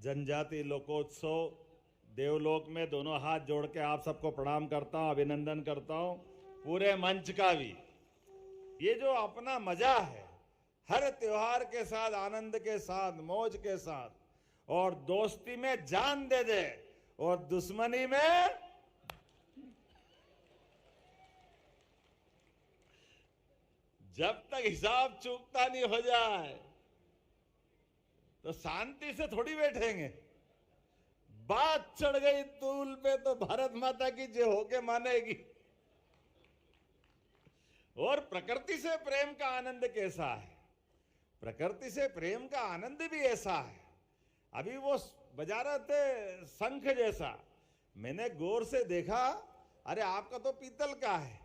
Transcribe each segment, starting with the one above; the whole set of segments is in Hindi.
जनजाति लोकोत्सव देवलोक में दोनों हाथ जोड़ के आप सबको प्रणाम करता हूं, अभिनंदन करता हूं, पूरे मंच का भी। ये जो अपना मजा है, हर त्योहार के साथ, आनंद के साथ, मौज के साथ, और दोस्ती में जान दे दे और दुश्मनी में जब तक हिसाब चूकता नहीं हो जाए तो शांति से थोड़ी बैठेंगे। बात चढ़ गई तूल पे तो भारत माता की जय होके मानेगी। और प्रकृति से प्रेम का आनंद कैसा है, प्रकृति से प्रेम का आनंद भी ऐसा है। अभी वो बजा रहे थे शंख जैसा, मैंने गौर से देखा, अरे आपका तो पीतल का है,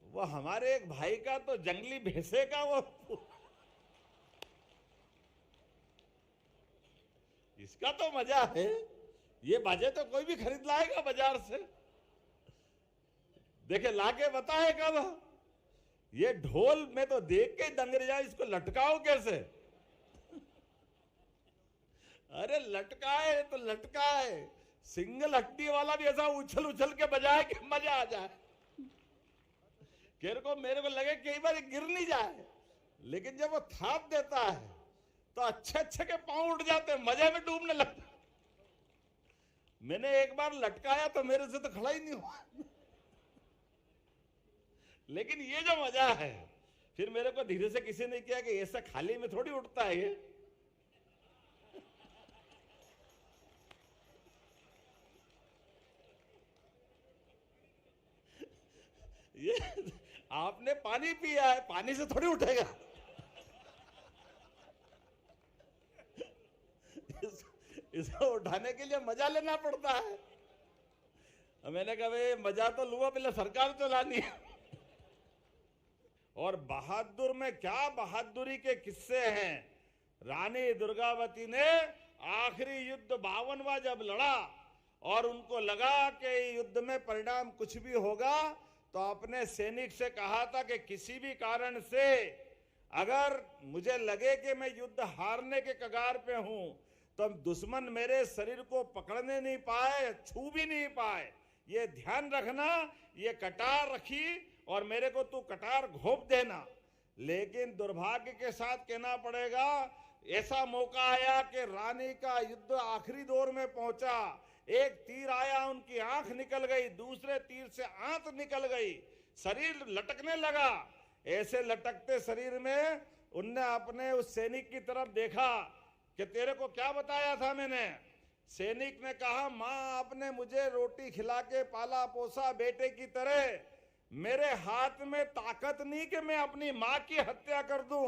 वो हमारे एक भाई का तो जंगली भैंसे का, वो इसका तो मजा है। ये बाजे तो कोई भी खरीद लाएगा बाजार से, देखे लाके बताएगा वो। ये ढोल में तो देख के दंग रह जाए, इसको लटकाओ कैसे? अरे लटकाए तो लटकाए, सिंगल हड्डी वाला भी ऐसा उछल उछल के बजाए कि मजा आ जाए। मेरे को लगे कई बार गिर नहीं जाए, लेकिन जब वो थाप देता है तो अच्छे अच्छे के पांव उठ जाते हैं, मजे में डूबने लगता। मैंने एक बार लटकाया तो मेरे से तो खड़ा ही नहीं हुआ। लेकिन ये जो मजा है, फिर मेरे को धीरे से किसी ने किया कि ऐसा खाली में थोड़ी उठता है ये आपने पानी पिया है, पानी से थोड़ी उठेगा। इसको उठाने के लिए मजा लेना पड़ता है। मैंने कहा भाई मजा तो लूंगा, पहले सरकार चलानी है। और बहादुर में क्या बहादुरी के किस्से हैं। रानी दुर्गावती ने आखिरी युद्ध 52वां जब लड़ा और उनको लगा कि युद्ध में परिणाम कुछ भी होगा, तो अपने सैनिक से कहा था कि किसी भी कारण से अगर मुझे लगे कि मैं युद्ध हारने के कगार पे हूं, तो दुश्मन मेरे शरीर को पकड़ने नहीं पाए, छू भी नहीं पाए, ये ध्यान रखना। ये कटार रखी और मेरे को तू कटार घोंप देना। लेकिन दुर्भाग्य के साथ कहना पड़ेगा, ऐसा मौका आया कि रानी का युद्ध आखिरी दौर में पहुंचा। एक तीर आया, उनकी आंख निकल गई, दूसरे तीर से आंत निकल गई, शरीर लटकने लगा। ऐसे लटकते शरीर में उनने अपने उस सैनिक की तरफ देखा कि तेरे को क्या बताया था मैंने। सैनिक ने कहा, मां आपने मुझे रोटी खिला के पाला पोसा बेटे की तरह, मेरे हाथ में ताकत नहीं कि मैं अपनी मां की हत्या कर दूं,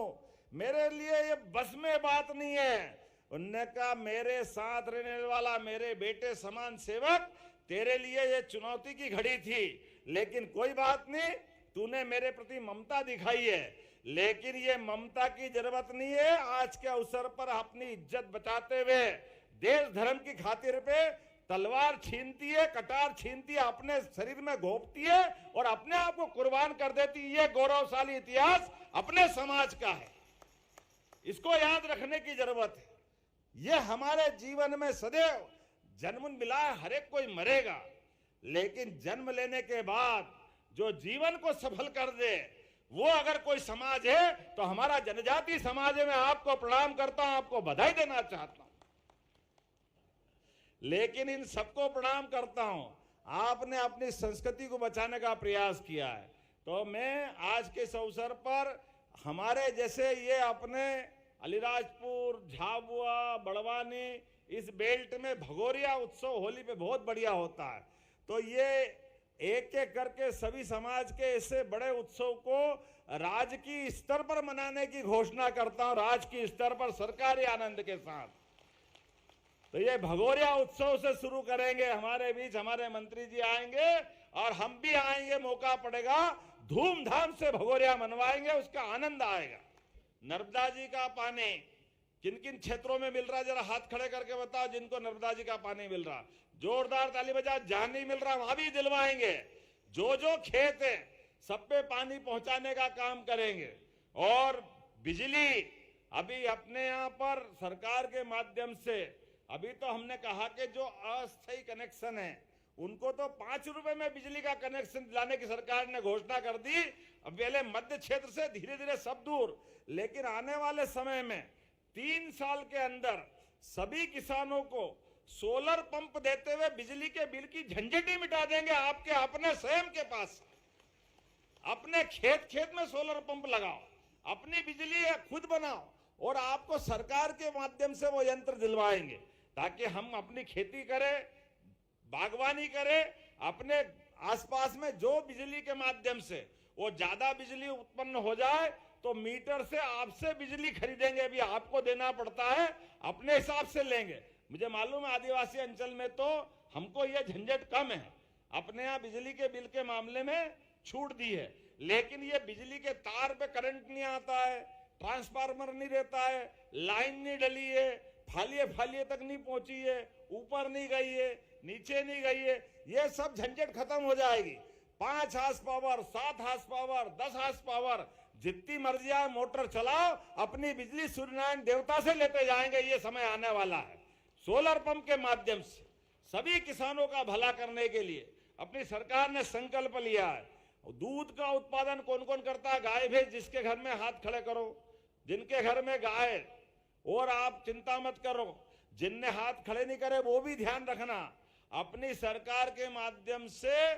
मेरे लिए ये बस में बात नहीं है। उन्होंने कहा, मेरे साथ रहने वाला मेरे बेटे समान सेवक, तेरे लिए ये चुनौती की घड़ी थी, लेकिन कोई बात नहीं, तूने मेरे प्रति ममता दिखाई है। लेकिन ये ममता की जरूरत नहीं है। आज के अवसर पर अपनी इज्जत बचाते हुए देश धर्म की खातिर पे तलवार छीनती है, कटार छीनती है, अपने शरीर में घोंपती है और अपने आप को कुर्बान कर देती है। ये गौरवशाली इतिहास अपने समाज का है, इसको याद रखने की जरूरत है। ये हमारे जीवन में सदैव जन्म मिला है, हर एक कोई मरेगा, लेकिन जन्म लेने के बाद जो जीवन को सफल कर दे, वो अगर कोई समाज है तो हमारा जनजाति समाज है। मैं आपको प्रणाम करता हूं, आपको बधाई देना चाहता हूं। लेकिन इन सबको प्रणाम करता हूं, आपने अपनी संस्कृति को बचाने का प्रयास किया है। तो मैं आज के इस अवसर पर हमारे जैसे ये अपने अलीराजपुर, झाबुआ, बड़वानी, इस बेल्ट में भगोरिया उत्सव होली पे बहुत बढ़िया होता है। तो ये एक एक करके सभी समाज के ऐसे बड़े उत्सव को राज्य की स्तर पर मनाने की घोषणा करता हूं, राज्य की स्तर पर सरकारी आनंद के साथ। तो ये भगोरिया उत्सव से शुरू करेंगे। हमारे बीच हमारे मंत्री जी आएंगे और हम भी आएंगे, मौका पड़ेगा धूमधाम से भगोरिया मनवाएंगे, उसका आनंद आएगा। नर्मदा जी का पानी किन किन क्षेत्रों में मिल रहा है, जरा हाथ खड़े करके बताओ जिनको नर्मदा जी का पानी मिल रहा। जोरदार ताली बजा। जहां नहीं मिल रहा वहां भी दिलवाएंगे। जो जो खेत है सब पे पानी पहुंचाने का काम करेंगे। और बिजली अभी अपने यहाँ पर सरकार के माध्यम से अभी तो हमने कहा कि जो अस्थायी कनेक्शन है उनको तो 5 रुपए में बिजली का कनेक्शन दिलाने की सरकार ने घोषणा कर दी। अब पहले मध्य क्षेत्र से धीरे धीरे सब दूर, लेकिन आने वाले समय में 3 साल के अंदर सभी किसानों को सोलर पंप देते हुए बिजली के बिल की झंझट ही मिटा देंगे। आपके अपने स्वयं के पास अपने खेत खेत में सोलर पंप लगाओ, अपनी बिजली खुद बनाओ और आपको सरकार के माध्यम से वो यंत्र दिलवाएंगे ताकि हम अपनी खेती करें, बागवानी करें। अपने आसपास में जो बिजली के माध्यम से वो ज्यादा बिजली उत्पन्न हो जाए तो मीटर से आपसे बिजली खरीदेंगे। अभी आपको देना पड़ता है, अपने हिसाब से लेंगे। मुझे मालूम है आदिवासी अंचल में तो हमको ये झंझट कम है, अपने यहाँ बिजली के बिल के मामले में छूट दी है, लेकिन ये बिजली के तार पे करंट नहीं आता है, ट्रांसफार्मर नहीं रहता है, लाइन नहीं डली है, फालिए फालिए तक नहीं पहुंची है, ऊपर नहीं गई है, नीचे नहीं गई है, ये सब झंझट खत्म हो जाएगी। 5 horse power, 7 horse power, 10 horse power, जितनी मर्जी आए मोटर चलाओ, अपनी बिजली सूर्यनारायण देवता से लेते जाएंगे। ये समय आने वाला है। सोलर पंप के माध्यम से सभी किसानों का भला करने के लिए अपनी सरकार ने संकल्प लिया है। दूध का उत्पादन कौन कौन करता है? गाय भैंस जिसके घर में हाथ खड़े करो, जिनके घर में गाय, और आप चिंता मत करो, जिनने हाथ खड़े नहीं करे वो भी ध्यान रखना। अपनी सरकार के माध्यम से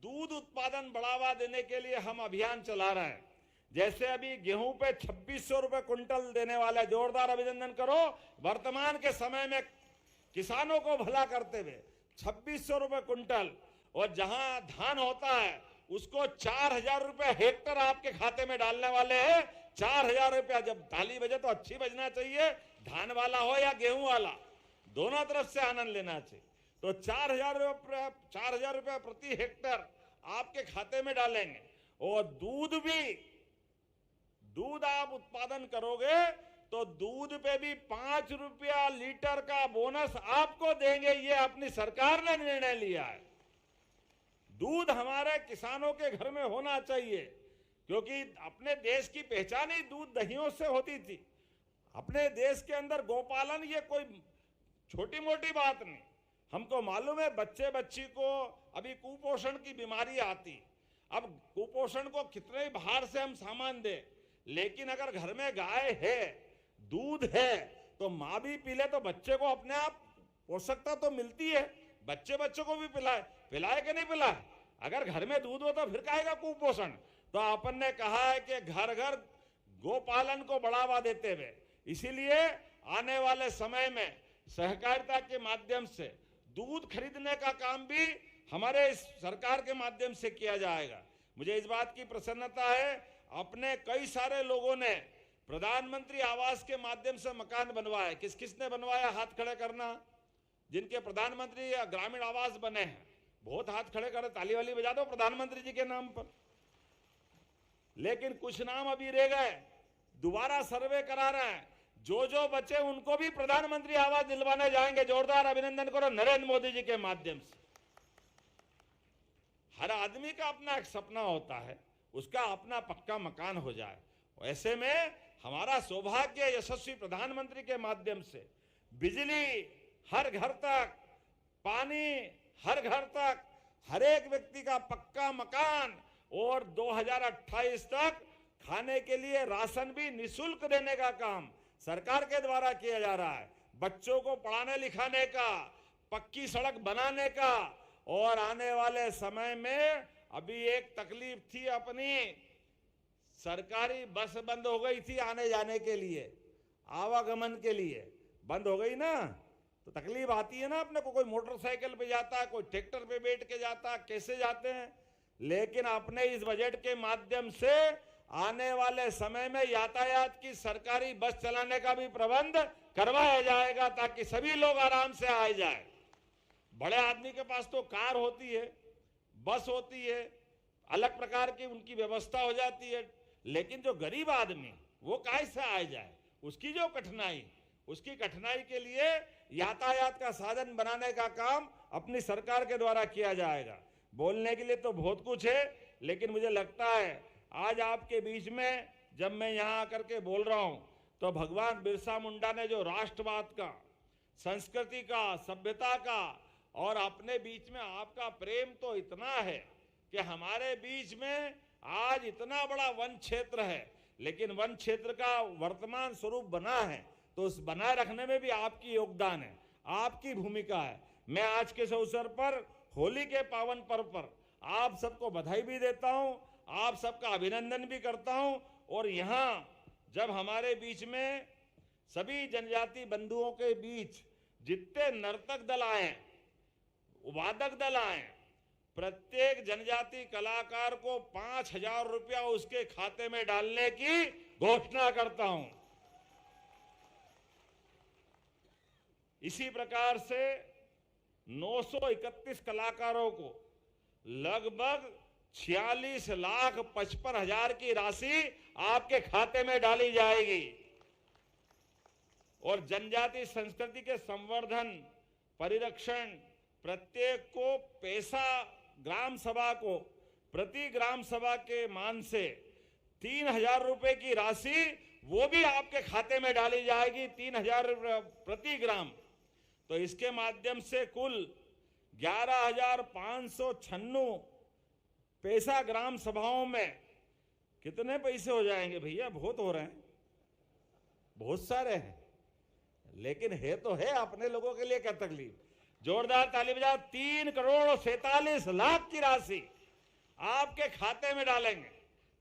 दूध उत्पादन बढ़ावा देने के लिए हम अभियान चला रहे हैं। जैसे अभी गेहूं पे 2600 रुपए क्विंटल देने वाला, जोरदार अभिनंदन करो। वर्तमान के समय में किसानों को भला करते हुए 2600 रुपए क्विंटल, और जहां धान होता है उसको 4000 रुपए हेक्टर आपके खाते में डालने वाले हैं। 4000 रुपया, जब ताली बजे तो अच्छी बजना चाहिए, धान वाला हो या गेहूं वाला, दोनों तरफ से आनंद लेना चाहिए। तो 4000 रुपया प्रति हेक्टर आपके खाते में डालेंगे। और दूध आप उत्पादन करोगे तो दूध पे भी 5 रुपया लीटर का बोनस आपको देंगे। ये अपनी सरकार ने निर्णय लिया है। दूध हमारे किसानों के घर में होना चाहिए, क्योंकि अपने देश की पहचान ही दूध दहियों से होती थी। अपने देश के अंदर गौपालन ये कोई छोटी मोटी बात नहीं। हमको मालूम है बच्चे बच्ची को अभी कुपोषण की बीमारी आती। अब कुपोषण को कितने ही बाहर से हम सामान दे, लेकिन अगर घर में गाय है, दूध है, तो माँ भी पी ले तो बच्चे को अपने आप पोषकता तो मिलती है। बच्चों को भी पिलाए कि नहीं पिलाए? अगर घर में दूध हो तो फिर कहेगा कुपोषण। तो अपन ने कहा है कि घर घर गोपालन को बढ़ावा देते हुए, इसीलिए आने वाले समय में सहकारिता के माध्यम से दूध खरीदने का काम भी हमारे इस सरकार के माध्यम से किया जाएगा। मुझे इस बात की प्रसन्नता है, अपने कई सारे लोगों ने प्रधानमंत्री आवास के माध्यम से मकान बनवाए। किस किसने बनवाया? हाथ खड़े करना। जिनके प्रधानमंत्री या ग्रामीण आवास बने हैं, बहुत हाथ खड़े करे, ताली वाली बजा दो प्रधानमंत्री जी के नाम पर। लेकिन कुछ नाम अभी रह गए, दोबारा सर्वे करा रहे हैं। जो बचे उनको भी प्रधानमंत्री आवास दिलवाने जाएंगे। जोरदार अभिनंदन करो नरेंद्र मोदी जी के माध्यम से। हर आदमी का अपना एक सपना होता है, उसका अपना पक्का मकान हो जाए। ऐसे में हमारा सौभाग्य यशस्वी प्रधानमंत्री के माध्यम से बिजली हर घर तक, पानी हर घर तक, हर एक व्यक्ति का पक्का मकान, और 2028 तक खाने के लिए राशन भी निःशुल्क देने का काम सरकार के द्वारा किया जा रहा है। बच्चों को पढ़ाने लिखाने का, पक्की सड़क बनाने का। और आने वाले समय में अभी एक तकलीफ थी, अपनी सरकारी बस बंद हो गई थी आने जाने के लिए, आवागमन के लिए बंद हो गई ना, तो तकलीफ आती है ना। अपने को कोई मोटरसाइकिल पे जाता है, कोई ट्रैक्टर पे बैठ के जाता है, कैसे जाते हैं। लेकिन अपने इस बजट के माध्यम से आने वाले समय में यातायात की सरकारी बस चलाने का भी प्रबंध करवाया जाएगा, ताकि सभी लोग आराम से आ जाए। बड़े आदमी के पास तो कार होती है, बस होती है, अलग प्रकार की उनकी व्यवस्था हो जाती है, लेकिन जो गरीब आदमी वो कैसे आ जाए, उसकी जो कठिनाई, उसकी कठिनाई के लिए यातायात का साधन बनाने का काम अपनी सरकार के द्वारा किया जाएगा। बोलने के लिए तो बहुत कुछ है, लेकिन मुझे लगता है आज आपके बीच में जब मैं यहाँ आकर के बोल रहा हूँ तो भगवान बिरसा मुंडा ने जो राष्ट्रवाद का, संस्कृति का, सभ्यता का और अपने बीच में आपका प्रेम तो इतना है कि हमारे बीच में आज इतना बड़ा वन क्षेत्र है, लेकिन वन क्षेत्र का वर्तमान स्वरूप बना है तो उस बनाए रखने में भी आपकी योगदान है, आपकी भूमिका है। मैं आज के इस अवसर पर होली के पावन पर्व पर आप सबको बधाई भी देता हूं, आप सबका अभिनंदन भी करता हूं। और यहां जब हमारे बीच में सभी जनजाति बंधुओं के बीच जितने नर्तक दल आए, वादक दल आए, प्रत्येक जनजाति कलाकार को 5,000 रुपया उसके खाते में डालने की घोषणा करता हूं। इसी प्रकार से 931 कलाकारों को लगभग 46,55,000 की राशि आपके खाते में डाली जाएगी। और जनजाति संस्कृति के संवर्धन, परिरक्षण, प्रत्येक को पैसा, ग्राम सभा को प्रति ग्राम सभा के मान से 3,000 रुपए की राशि वो भी आपके खाते में डाली जाएगी, 3,000 प्रति ग्राम। तो इसके माध्यम से कुल 11,596 पैसा ग्राम सभाओं में कितने पैसे हो जाएंगे भैया? बहुत हो रहे हैं, बहुत सारे हैं, लेकिन है तो है, अपने लोगों के लिए क्या तकलीफ। जोरदार ताली बजाओ। 3,47,00,000 की राशि आपके खाते में डालेंगे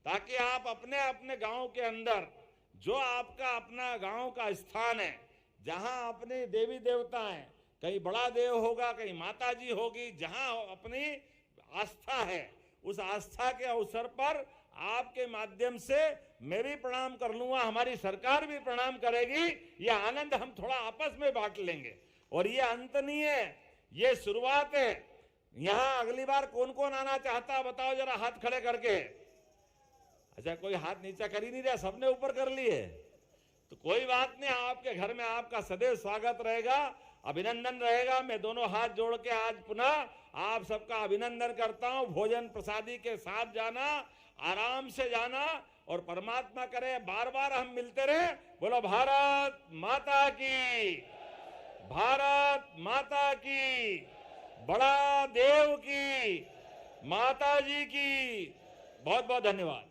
ताकि आप अपने अपने गांव के अंदर जो आपका अपना गांव का स्थान है, जहां अपने देवी देवता हैं, कहीं बड़ा देव होगा, कहीं माता जी होगी, जहां अपनी आस्था है, उस आस्था के अवसर पर आपके माध्यम से मैं भी प्रणाम कर लूंगा, हमारी सरकार भी प्रणाम करेगी। यह आनंद हम थोड़ा आपस में बांट लेंगे। और ये अंत नहीं है, ये शुरुआत है। यहां अगली बार कौन कौन आना चाहता है बताओ जरा हाथ खड़े करके। अच्छा, कोई हाथ नीचा कर ही नहीं रहा, सबने ऊपर कर लिए। तो कोई बात नहीं, आपके घर में आपका सदैव स्वागत रहेगा, अभिनंदन रहेगा। मैं दोनों हाथ जोड़ के आज पुनः आप सबका अभिनंदन करता हूं। भोजन प्रसादी के साथ जाना, आराम से जाना, और परमात्मा करे बार बार हम मिलते रहे। बोलो भारत माता की, भारत माता की, बड़ा देव की, माता जी की। बहुत बहुत धन्यवाद।